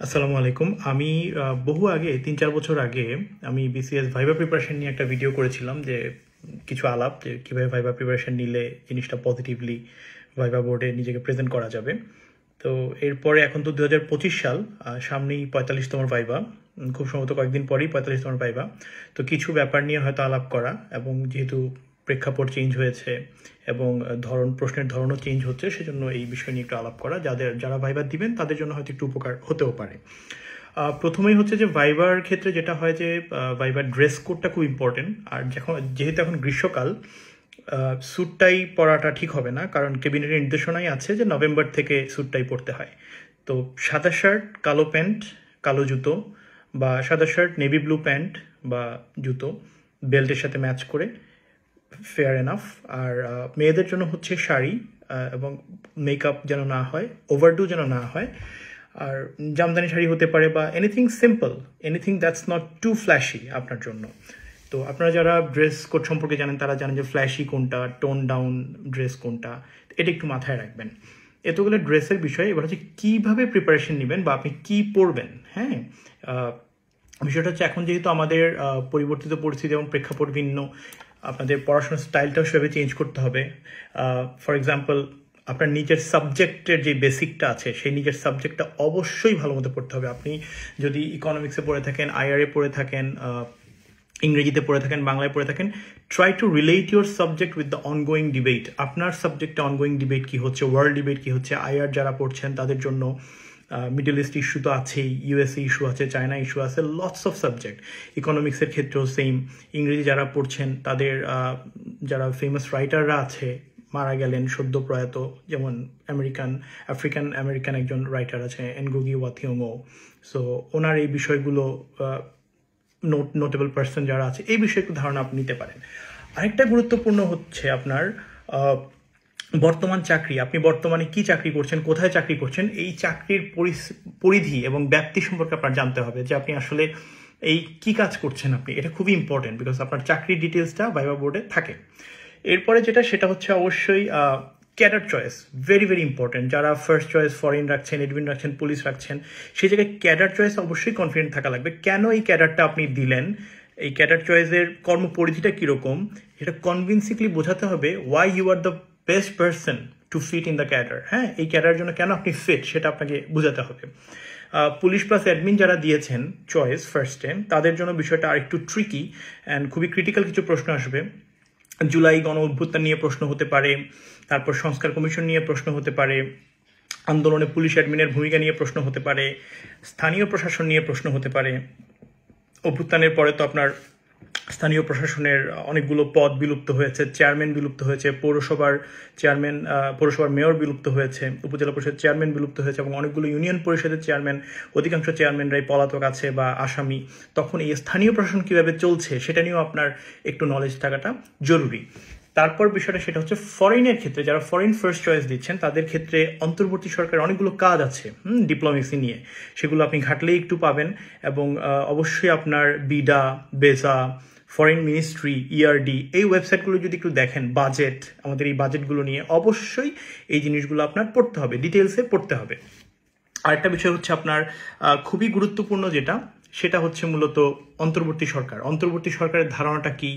আসসালামু আলাইকুম। আমি বহু আগে ৩-৪ বছর আগে আমি বিসিএস ভাইভা প্রিপারেশন নিয়ে একটা ভিডিও করেছিলাম যে কিছু আলাপ যে কীভাবে ভাইভা প্রিপারেশন নিলে জিনিসটা পজিটিভলি ভাইভা বোর্ডে নিজেকে প্রেজেন্ট করা যাবে। তো এরপরে এখন তো ২০২৫ সাল, সামনেই ৪৫তম ভাইভা, খুব সম্ভবত কয়েকদিন পরেই ৪৫তম ভাইভা। তো কিছু ব্যাপার নিয়ে হয়তো আলাপ করা, এবং যেহেতু প্রেক্ষাপট চেঞ্জ হয়েছে এবং প্রশ্নের ধরনও চেঞ্জ হচ্ছে, সেজন্য এই বিষয় নিয়ে একটু আলাপ করা, যারা ভাইবার দিবেন তাদের জন্য হয়তো একটু উপকার হতেও পারে। প্রথমেই হচ্ছে যে ভাইবার ক্ষেত্রে যেটা হয় যে ভাইবার ড্রেস কোডটা খুব ইম্পর্টেন্ট। আর যেহেতু এখন গ্রীষ্মকাল, স্যুটটাই পরাটা ঠিক হবে না, কারণ ক্যাবিনেটের নির্দেশনাই আছে যে নভেম্বর থেকে স্যুটটাই পরতে হয়। তো সাদা শার্ট, কালো প্যান্ট, কালো জুতো, বা সাদা শার্ট, নেভি ব্লু প্যান্ট বা জুতো, বেল্টের সাথে ম্যাচ করে, ফেয়ার এনাফ। আর মেয়েদের জন্য হচ্ছে শাড়ি, এবং মেকআপ যেন না হয়, ওভারডু যেন না হয়। আর জামদানি শাড়ি হতে পারে, বা anything simple, anything that's not too flashy আপনার জন্য। তো আপনারা যারা ড্রেস কোড সম্পর্কে জানেন তারা জানেন যে ফ্ল্যাশি কোনটা, টোন ডাউন ড্রেস কোনটা, এটা একটু মাথায় রাখবেন। এতগুলো ড্রেসের বিষয়। এবার হচ্ছে কীভাবে প্রিপারেশন নেবেন বা আপনি কী পরবেন। হ্যাঁ, বিষয়টা হচ্ছে এখন যেহেতু আমাদের পরিবর্তিত পরিস্থিতি এবং প্রেক্ষাপট ভিন্ন, আপনাদের পড়াশোনার স্টাইলটাও সেভাবে চেঞ্জ করতে হবে। ফর এক্সাম্পল, আপনার নিজের সাবজেক্টের যে বেসিকটা আছে, সেই নিজের সাবজেক্টটা অবশ্যই ভালো মতো পড়তে হবে। আপনি যদি ইকোনমিক্সে পড়ে থাকেন, আইআরএ পড়ে থাকেন, ইংরেজিতে পড়ে থাকেন, বাংলায় পড়ে থাকেন, try to relate your subject with the ongoing debate. আপনার সাবজেক্টে অনগোয়িং ডিবেট কী হচ্ছে, ওয়ার্ল্ড ডিবেট কী হচ্ছে, আইআর যারা পড়ছেন তাদের জন্য মিডল ইস্ট ইস্যু তো আছেই, ইউএসএ ইস্যু আছে, চায়না ইস্যু আছে, লটস অফ সাবজেক্ট। ইকোনমিক্সের ক্ষেত্রেও সেম। ইংরেজি যারা পড়ছেন তাদের যারা ফেমাস রাইটাররা আছে, মারা গেলেন সদ্য প্রয়াত, যেমন আফ্রিকান আমেরিকান একজন রাইটার আছে, এনগুগি ওয়া থিওংগো। সো ওনার এই বিষয়গুলো, নোটেবল পার্সন যারা আছে, এই বিষয়ে একটু ধারণা আপনি নিতে পারেন। আরেকটা গুরুত্বপূর্ণ হচ্ছে আপনার বর্তমান চাকরি। আপনি বর্তমানে কি চাকরি করছেন, কোথায় চাকরি করছেন, এই চাকরির পরিধি এবং ব্যাপ্তি সম্পর্কে আপনার জানতে হবে, যে আপনি আসলে এই কি কাজ করছেন আপনি। এটা খুবই ইম্পর্টেন্ট, বিকজ আপনার চাকরির ডিটেলসটা ভাইভা বোর্ডে থাকে। এরপরে সেটা হচ্ছে অবশ্যই cadre choice, very very important. যারা ফার্স্ট চয়েস ফরেন রাখছেন, এডমিন রাখছেন, পুলিশ রাখছেন, সেই জায়গায় ক্যাডার চয়েস অবশ্যই কনফিডেন্ট থাকা লাগবে। কেন এই ক্যাডারটা আপনি দিলেন, এই ক্যাডার চয়েসের কর্মপরিধিটা কীরকম, এটা কনভিন্সিংলি বোঝাতে হবে। Why you are the best person to fit in the cadre. হ্যাঁ, এই ক্যাডারের জন্য কেন আপনি ফিট, সেটা আপনাকে বোঝাতে হবে। পুলিশ প্লাস অ্যাডমিন যারা দিয়েছেন চয়েস ফার্স্টে, তাদের জন্য বিষয়টা আরেকটু ট্রিকি অ্যান্ড খুবই ক্রিটিক্যাল কিছু প্রশ্ন আসবে। জুলাই গণ অভ্যুত্থান নিয়ে প্রশ্ন হতে পারে, তারপর সংস্কার কমিশন নিয়ে প্রশ্ন হতে পারে, আন্দোলনে পুলিশ অ্যাডমিনের ভূমিকা নিয়ে প্রশ্ন হতে পারে, স্থানীয় প্রশাসন নিয়ে প্রশ্ন হতে পারে। অভ্যুত্থানের পরে তো আপনার স্থানীয় প্রশাসনের অনেকগুলো পদ বিলুপ্ত হয়েছে, চেয়ারম্যান বিলুপ্ত হয়েছে, পৌরসভার মেয়র বিলুপ্ত হয়েছে, উপজেলা পরিষদ চেয়ারম্যান বিলুপ্ত হয়েছে, এবং অনেকগুলো ইউনিয়ন পরিষদের চেয়ারম্যান, অধিকাংশ চেয়ারম্যানরাই পলাতক আছে বা আসামি। তখন এই স্থানীয় প্রশাসন কীভাবে চলছে সেটা নিয়েও আপনার একটু নলেজ থাকাটা জরুরি। তারপর বিষয়টা সেটা হচ্ছে ফরেনের ক্ষেত্রে, যারা ফরেন ফার্স্ট চয়েস দিচ্ছেন তাদের ক্ষেত্রে অন্তর্বর্তী সরকারের অনেকগুলো কাজ আছে ডিপ্লোমেসি নিয়ে, সেগুলো আপনি ঘাটলেই একটু পাবেন। এবং অবশ্যই আপনার বিডা, বেসা, ফরেন মিনিস্ট্রি, ইআরডি, এই ওয়েবসাইটগুলো যদি একটু দেখেন, বাজেট, আমাদের এই বাজেটগুলো নিয়ে অবশ্যই এই জিনিসগুলো আপনার পড়তে হবে, ডিটেলসে পড়তে হবে। আরেকটা বিষয় হচ্ছে আপনার খুবই গুরুত্বপূর্ণ যেটা, সেটা হচ্ছে মূলত অন্তর্বর্তী সরকার। অন্তর্বর্তী সরকারের ধারণাটা কি,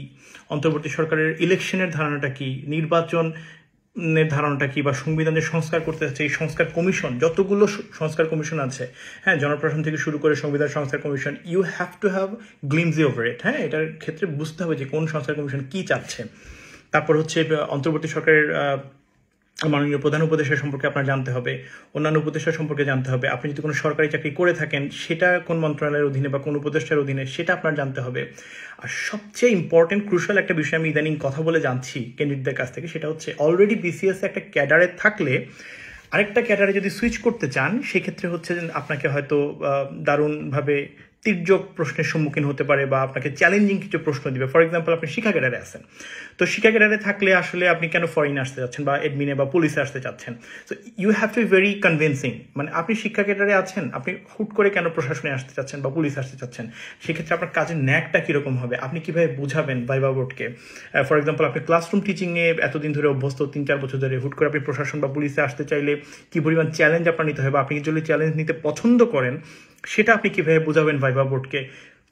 অন্তর্বর্তী সরকারের ইলেকশনের ধারণাটা কি, নির্বাচনের ধারণাটা কি, বা সংবিধানের সংস্কার করতে যাচ্ছে এই সংস্কার কমিশন, যতগুলো সংস্কার কমিশন আছে, হ্যাঁ, জনপ্রশাসন থেকে শুরু করে সংবিধান সংস্কার commission, you have to have glimpse over it. হ্যাঁ, এটার ক্ষেত্রে বুঝতে হবে যে কোন সংস্কার কমিশন কি চাচ্ছে। তারপর হচ্ছে অন্তর্বর্তী সরকারের মাননীয় প্রধান উপদেষ্টা সম্পর্কে আপনার জানতে হবে, অন্যান্য উপদেষ্টা সম্পর্কে জানতে হবে। আপনি যদি কোনো সরকারি চাকরি করে থাকেন, সেটা কোন মন্ত্রণালয়ের অধীনে বা কোন উপদেষ্টার অধীনে, সেটা আপনার জানতে হবে। আর সবচেয়ে ইম্পর্টেন্ট ক্রুশাল একটা বিষয় আমি ইদানিং কথা বলে জানছি ক্যান্ডিডেটদের কাছ থেকে, সেটা হচ্ছে অলরেডি বিসিএস একটা ক্যাডারে থাকলে আরেকটা ক্যাডারে যদি সুইচ করতে চান, সেক্ষেত্রে হচ্ছে যে আপনাকে হয়তো দারুণভাবে তির্যক প্রশ্নের সম্মুখীন হতে পারে, বা আপনাকে চ্যালেঞ্জিং কিছু প্রশ্ন দিবে। ফর এক্সাম্পল, আপনি শিক্ষা ক্যাডারে আছেন, তো শিক্ষা ক্যাডারে থাকলে আসলে আপনি কেন ফরেন আসতে যাচ্ছেন বা এডমিনে বা পুলিশে আসতে চাচ্ছেন। So you have to be very convincing. মানে আপনি শিক্ষা ক্যাডারে আছেন, আপনি হুট করে কেন প্রশাসনে আসতে চাচ্ছেন বা পুলিশে আসতে চাচ্ছেন, সেক্ষেত্রে আপনার কাজের ন্যাকটা কীরকম হবে, আপনি কীভাবে বুঝাবেন ভাইভা বোর্ডকে। ফর এক্সাম্পল, আপনি ক্লাসরুম টিচিংয়ে এতদিন ধরে অভ্যস্ত, 3-4 বছর ধরে, হুট করে আপনি প্রশাসন বা পুলিশে আসতে চাইলে কী পরিমাণ চ্যালেঞ্জ আপনার নিতে হবে, বা আপনি যদি চ্যালেঞ্জ নিতে পছন্দ করেন, সেটা আপনি কিভাবে বোঝাবেন ভাইবা বোর্ডকে?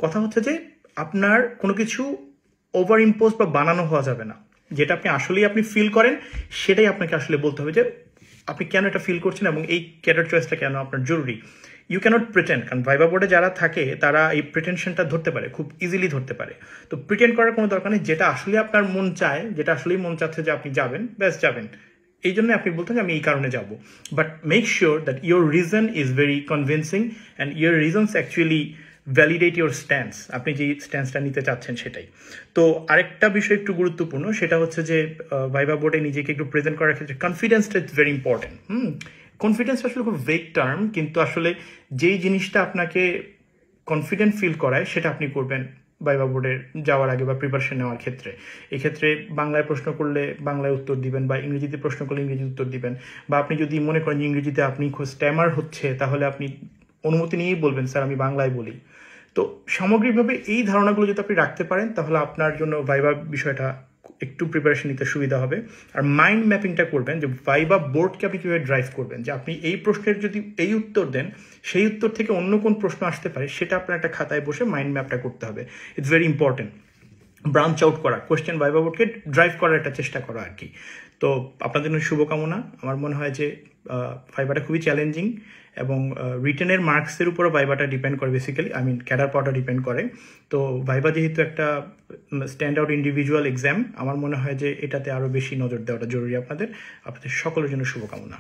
কথা হচ্ছে যে আপনার কোনো কিছু ওভার ইম্পোজ বা বানানো হওয়া যাবে না। যেটা আপনি আসলেই আপনি ফিল করেন সেটাই আপনাকে আসলে বলতে হবে যে আপনি কেন এটা ফিল করছেন এবং এই ক্যারিয়ার চয়েসটা কেন আপনার জরুরি। ইউ ক্যানট প্রিটেন্ড, কারণ ভাইবা বোর্ডে যারা থাকে তারা এই প্রিটেনশনটা ধরতে পারে, খুব ইজিলি ধরতে পারে। তো প্রিটেন্ড করার কোনো দরকার নেই, যেটা আসলে আপনার মন চায়, যেটা আসলেই মন চাচ্ছে যে আপনি যাবেন, ব্যাস যাবেন। এই জন্য আপনি বলতেন যে আমি এই কারণে যাব, but make sure that your reason is very convincing and your reasons actually validate your stance, আপনি যে স্ট্যান্সটা নিতে চাচ্ছেন সেটাই। তো আরেকটা বিষয় একটু গুরুত্বপূর্ণ, সেটা হচ্ছে যে ভাইবা বোর্ডে নিজেকে একটু প্রেজেন্ট করার ক্ষেত্রে কনফিডেন্সটা ইজ ভেরি ইম্পর্টেন্ট। কনফিডেন্স আসলে খুব ভেগ টার্ম, কিন্তু আসলে যেই জিনিসটা আপনাকে কনফিডেন্ট ফিল করায় সেটা আপনি করবেন ভাইবা বোর্ডে যাওয়ার আগে বা প্রিপারেশন নেওয়ার ক্ষেত্রে। এক্ষেত্রে বাংলায় প্রশ্ন করলে বাংলায় উত্তর দিবেন, বা ইংরেজিতে প্রশ্ন করলে ইংরেজি উত্তর দিবেন, বা আপনি যদি মনে করেন যে ইংরেজিতে আপনি স্ট্যামার হচ্ছে, তাহলে আপনি অনুমতি নিয়েই বলবেন স্যার আমি বাংলায় বলি। তো সামগ্রিকভাবে এই ধারণাগুলো যদি আপনি রাখতে পারেন তাহলে আপনার জন্য ভাইবা বিষয়টা একটু প্রিপারেশন নিতে সুবিধা হবে। আর মাইন্ড ম্যাপিংটা করবেন যে ভাইবা বোর্ডকে আপনি কীভাবে ড্রাইভ করবেন, যে আপনি এই প্রশ্নের যদি এই উত্তর দেন সেই উত্তর থেকে অন্য কোন প্রশ্ন আসতে পারে সেটা আপনার একটা খাতায় বসে মাইন্ড ম্যাপটা করতে হবে। It's very important. Branch out করা, কোয়েশ্চেন ভাইবা বোর্ডকে ড্রাইভ করার একটা চেষ্টা করা আর কি। তো আপনাদের জন্য শুভকামনা। আমার মনে হয় যে ভাইবাটা খুবই চ্যালেঞ্জিং, এবং রিটেনের মার্কসের উপরও ভাইবাটা ডিপেন্ড করে, বেসিক্যালি ক্যাডার পাওয়াটা ডিপেন্ড করে। তো ভাইবা যেহেতু একটা স্ট্যান্ড আউট ইন্ডিভিজুয়াল এক্সাম, আমার মনে হয় যে এটাতে আরও বেশি নজর দেওয়াটা জরুরি। আপনাদের সকলের জন্য শুভকামনা।